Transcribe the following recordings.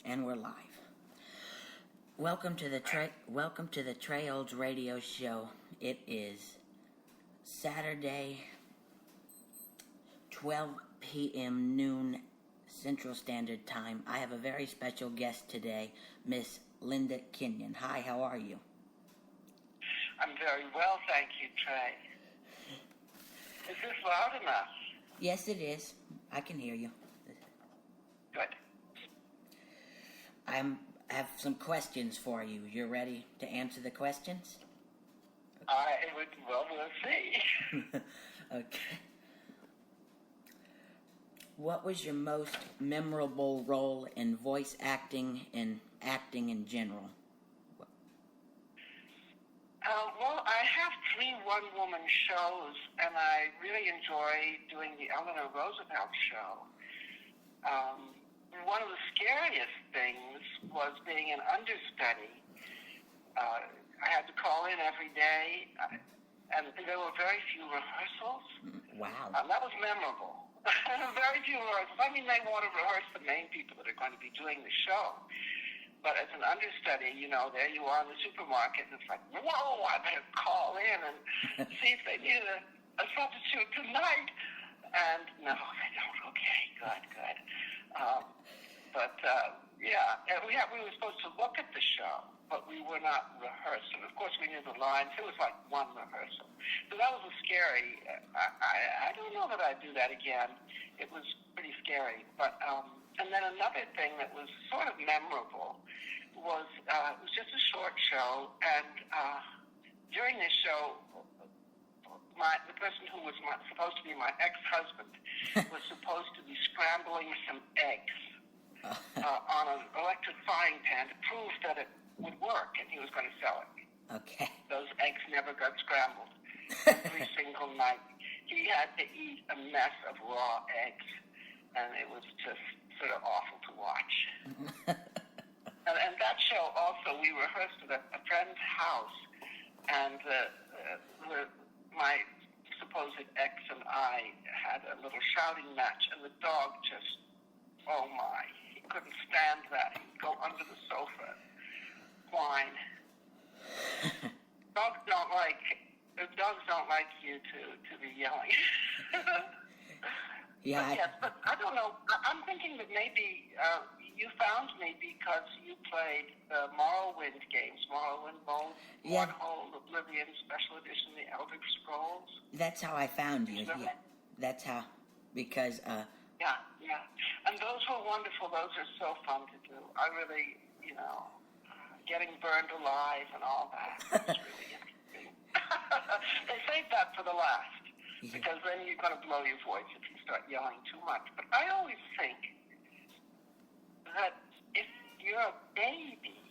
And we're live. Welcome to the Trey Olds Radio Show. It is Saturday, 12 p.m. noon Central Standard Time. I have a very special guest today, Miss Linda Kenyon. Hi, how are you? I'm very well, thank you, Trey. Is this loud enough? Yes, it is. I can hear you. Good. I have some questions for you. You're ready to answer the questions? We'll see. Okay. What was your most memorable role in voice acting and acting in general? Well, I have 3 one-woman shows, and I really enjoy doing the Eleanor Roosevelt show. One of the scariest things was being an understudy. I had to call in every day, and there were very few rehearsals. Wow. That was memorable. Very few rehearsals. I mean, they want to rehearse the main people that are going to be doing the show. But as an understudy, there you are in the supermarket, and it's like, whoa, I better call in and see if they need a substitute tonight. And no, they don't. Okay, good. We were supposed to look at the show, but we were not rehearsing. Of course, we knew the lines. It was like one rehearsal. So that was scary. I don't know that I'd do that again. It was pretty scary. But and then another thing that was sort of memorable was it was just a short show, and during this show, the person who was supposed to be my ex-husband was supposed to be scrambling some eggs on an electric frying pan to prove that it would work, and he was going to sell it. Okay. Those eggs never got scrambled. Every single night, he had to eat a mess of raw eggs, and it was just sort of awful to watch. and that show also, we rehearsed at a friend's house, and my supposed ex and I had a little shouting match, and the dog just, oh my, he couldn't stand that. He'd go under the sofa and whine. Dogs don't like you to be yelling. Yeah. But I don't know. I'm thinking that maybe you found me because you played the Morrowind games, Morrowind, Wormhole, Oblivion, Special Edition, the Elder Scrolls. That's how I found you. Yeah. That's how, because... Yeah. And those were wonderful. Those are so fun to do. I really, getting burned alive and all that. It's really interesting. They saved that for the last, because then you're going to blow your voice if you start yelling too much. But I always think that if you're a baby,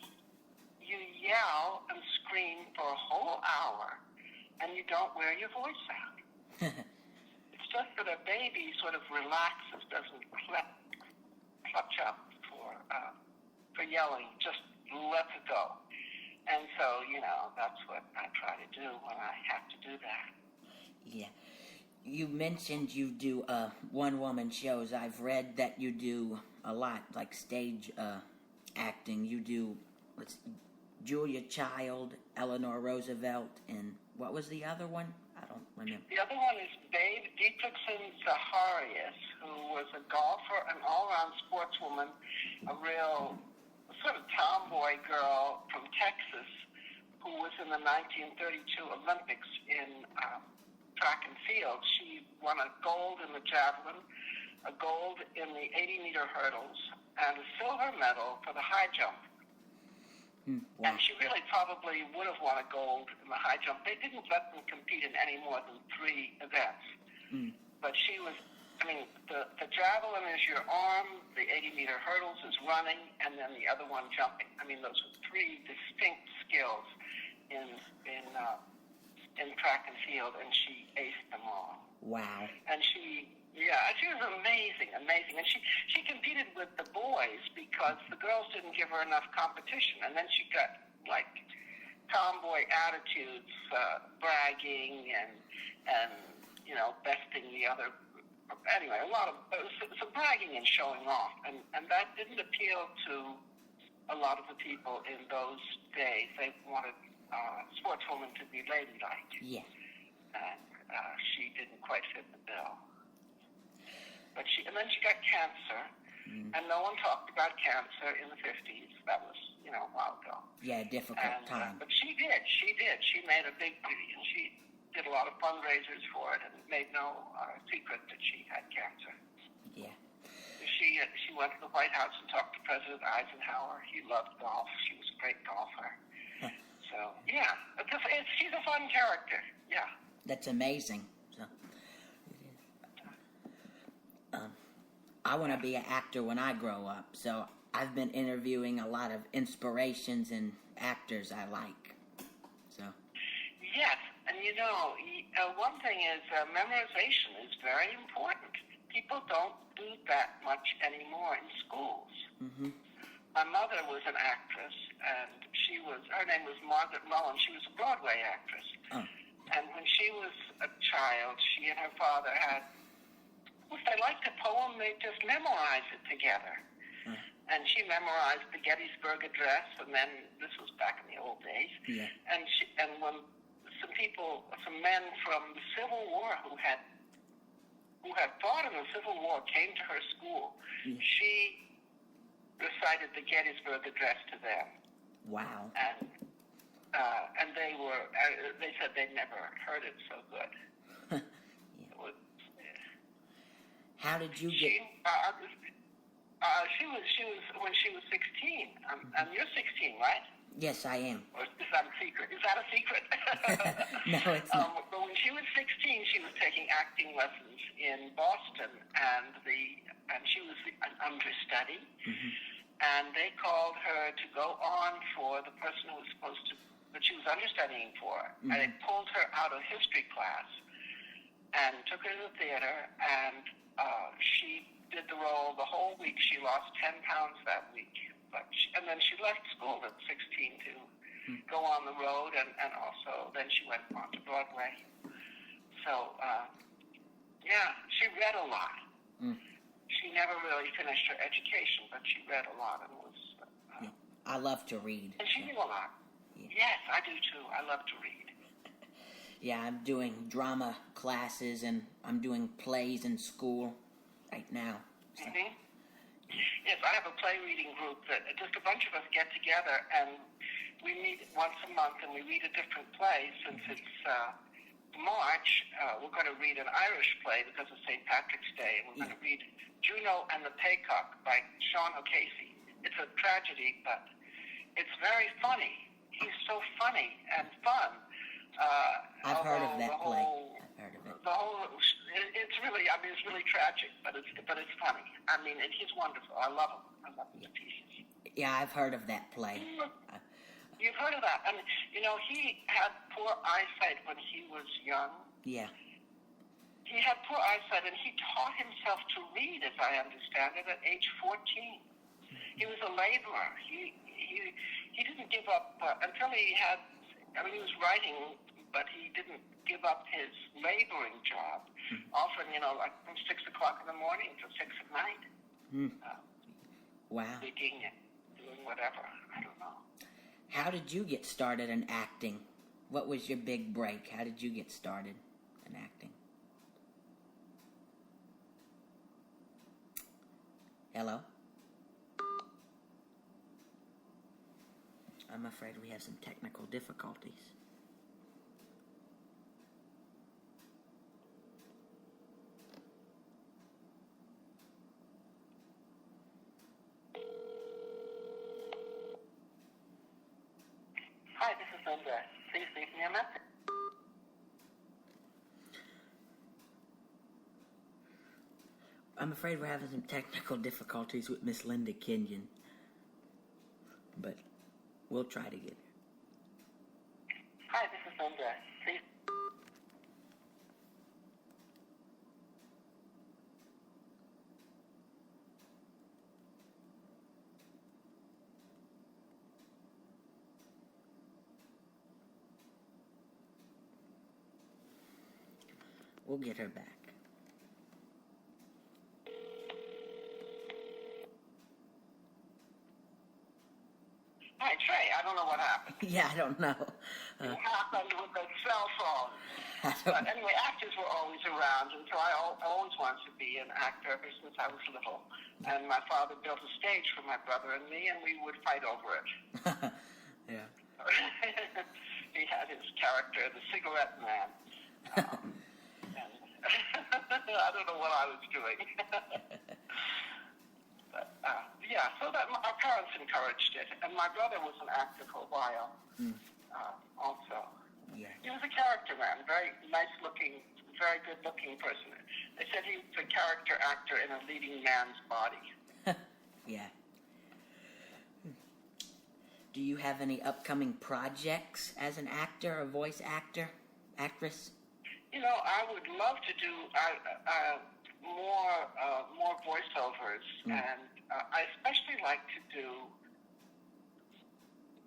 you yell and scream for a whole hour, and you don't wear your voice out. It's just that a baby sort of relaxes, doesn't clutch up for yelling, just lets it go. And so, that's what I try to do when I have to do that. Yeah. You mentioned you do one-woman shows. I've read that you do a lot, like stage acting. You do Julia Child, Eleanor Roosevelt, and what was the other one? I don't remember. The other one is Babe Dietrichson Zacharias, who was a golfer, an all-around sportswoman, a real sort of tomboy girl from Texas who was in the 1932 Olympics in track and field. She won a gold in the javelin, a gold in the 80-meter hurdles, and a silver medal for the high jump. Wow. And she really probably would have won a gold in the high jump. They didn't let them compete in any more than 3 events. But she was, the javelin is your arm, the 80-meter hurdles is running, and then the other one jumping. Those were 3 distinct skills in track and field, and she aced them all. Wow. And she was amazing. And she competed with the boys because the girls didn't give her enough competition. And then she got, tomboy attitudes, bragging and besting the other anyway, a lot of some bragging and showing off, and that didn't appeal to a lot of the people in those days. They wanted sportswomen to be ladylike. Yeah. And she didn't quite fit the bill. But and then she got cancer, and no one talked about cancer in the 50s. That was, a while ago. Yeah, difficult time. But she did. She made a big, and she did a lot of fundraisers for it, and made no secret that she had cancer. Yeah. She went to the White House and talked to President Eisenhower. He loved golf. She was a great golfer. So, yeah, she's a fun character. Yeah. That's amazing. So, I want to be an actor when I grow up, so I've been interviewing a lot of inspirations and actors I like. So. Yes, and one thing is memorization is very important. People don't do that much anymore in schools. Mm-hmm. My mother was an actress, and her name was Margaret Mullen. She was a Broadway actress. Oh. And when she was a child, she and her father had, if they liked a poem, they just memorized it together. And she memorized the Gettysburg Address, and then this was back in the old days. Yeah. And when some men from the Civil War who had fought in the Civil War came to her school, she recited the Gettysburg Address to them. Wow. And they said they'd never heard it so good. Yeah. It was, How did you get? She was when she was 16. And you're 16, right? Yes, I am. Or is that a secret? Is that a secret? No, it's not. But when she was 16, she was taking acting lessons in Boston, and she was an understudy. Mm-hmm. And they called her to go on for the person who was supposed to, that she was understudying for. Mm-hmm. And they pulled her out of history class and took her to the theater, and she did the role the whole week. She lost 10 pounds that week. And then she left school at 16 to go on the road, and also then she went on to Broadway. So, she read a lot. She never really finished her education, but she read a lot and was... I love to read. And she knew a lot. Yeah. Yes, I do too. I love to read. Yeah, I'm doing drama classes, and I'm doing plays in school right now. So. Mm-hmm. Yes, I have a play reading group that just a bunch of us get together, and we meet once a month and we read a different play. Since it's March, we're going to read an Irish play because of St. Patrick's Day, and we're going to read Juno and the Paycock by Sean O'Casey. It's a tragedy, but it's very funny. He's so funny and fun. I've heard of that play. I've heard of it. It's really, it's really tragic, but it's funny. And he's wonderful. I love him. I love him to pieces. Yeah, I've heard of that play. You've heard of that. And, he had poor eyesight when he was young. Yeah. He had poor eyesight, and he taught himself to read, as I understand it, at age 14. He was a laborer. He didn't give up until he had, he was writing, but he didn't give up his laboring job, often, like from 6 o'clock in the morning to 6 at night. Wow. Digging and doing whatever. I don't know. How did you get started in acting? What was your big break? How did you get started in acting? Hello? I'm afraid we have some technical difficulties. Hi, this is Linda. Please leave me a message. I'm afraid we're having some technical difficulties with Miss Linda Kenyon. But we'll try to get her. Hi, this is Linda. Please. We'll get her back. Hi, Trey. I don't know what happened. Yeah, I don't know. It happened with the cell phone. I don't But anyway, actors were always around, and so I always wanted to be an actor ever since I was little. And my father built a stage for my brother and me, and we would fight over it. Yeah. He had his character, the cigarette man. And I don't know what I was doing. But, yeah, so that our parents encouraged it. And my brother was an actor for a while also. Yeah. He was a character man, very nice-looking, very good-looking person. They said he was a character actor in a leading man's body. Yeah. Do you have any upcoming projects as an actor, a voice actress? You know, I would love to do more voiceovers, and I especially like to do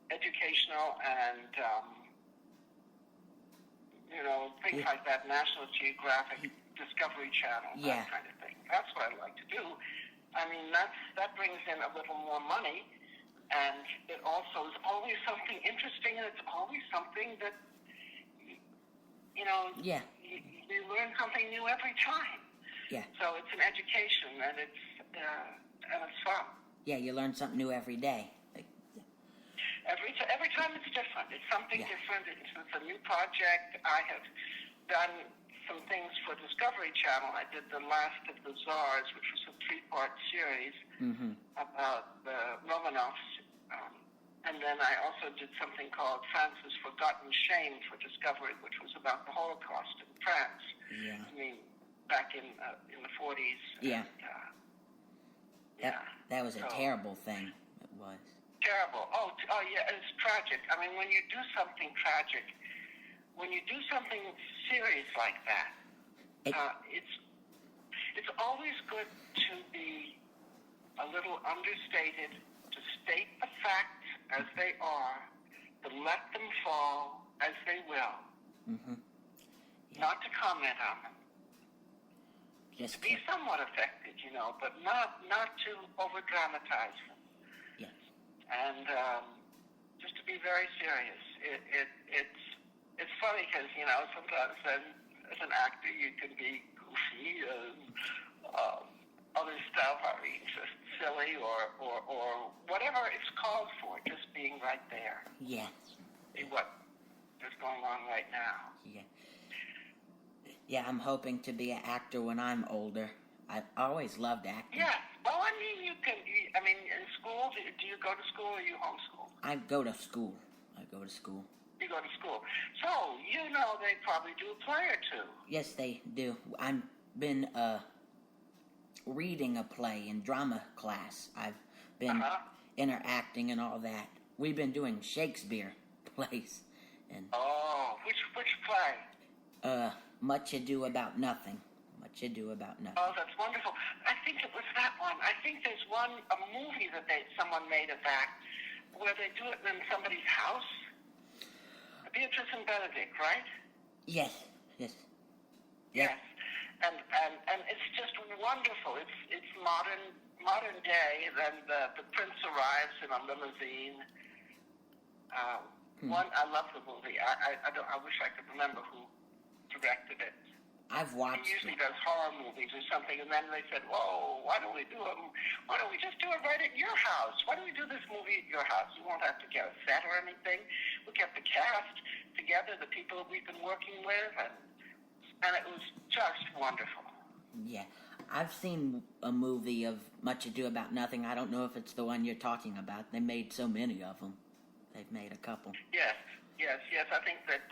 educational and things like that, National Geographic, Discovery Channel, that kind of thing. That's what I like to do. I mean, that brings in a little more money, and it also is always something interesting, and it's always something that, you learn something new every time. Yeah. So it's an education, and it's fun. Yeah, you learn something new every day. Every time it's different. It's something different. It's a new project. I have done some things for Discovery Channel. I did The Last of the Tsars, which was a 3-part series about the Romanovs. And then I also did something called France's Forgotten Shame for Discovery, which was about the Holocaust in France. Yeah. I mean, back in the 40s. Yeah. And, that was a terrible thing. It was. Terrible. Oh, yeah, it's tragic. I mean, when you do something tragic, when you do something serious like that, it's always good to be a little understated, to state the facts as they are, to let them fall as they will, not to comment on them. Just to be somewhat affected, but not to over-dramatize them. Yes. And just to be very serious. It's funny because, sometimes as an actor you can be goofy and other stuff, I mean, just silly or whatever it's called for, just being right there. Yes. See what is going on right now. Yeah. Yeah, I'm hoping to be an actor when I'm older. I've always loved acting. Yeah. Well, I mean, in school, do you go to school or you homeschool? I go to school. You go to school. So, they probably do a play or two. Yes, they do. I've been reading a play in drama class. I've been interacting and all that. We've been doing Shakespeare plays. And which play? Much Ado About Nothing. Much Ado About Nothing. Oh, that's wonderful. I think it was that one. I think there's a movie that someone made of that, where they do it in somebody's house. Beatrice and Benedict, right? Yes. Yes. And it's just wonderful. It's modern day. Then the prince arrives in a limousine. I love the movie. I wish I could remember who directed it. I've watched He usually does horror movies or something, and then they said, "Whoa, why don't we just do it right at your house? Why don't we do this movie at your house? You won't have to get a set or anything. We get the cast together, the people we've been working with, and it was just wonderful." Yeah. I've seen a movie of Much Ado About Nothing. I don't know if it's the one you're talking about. They made so many of them. They've made a couple. Yes. I think that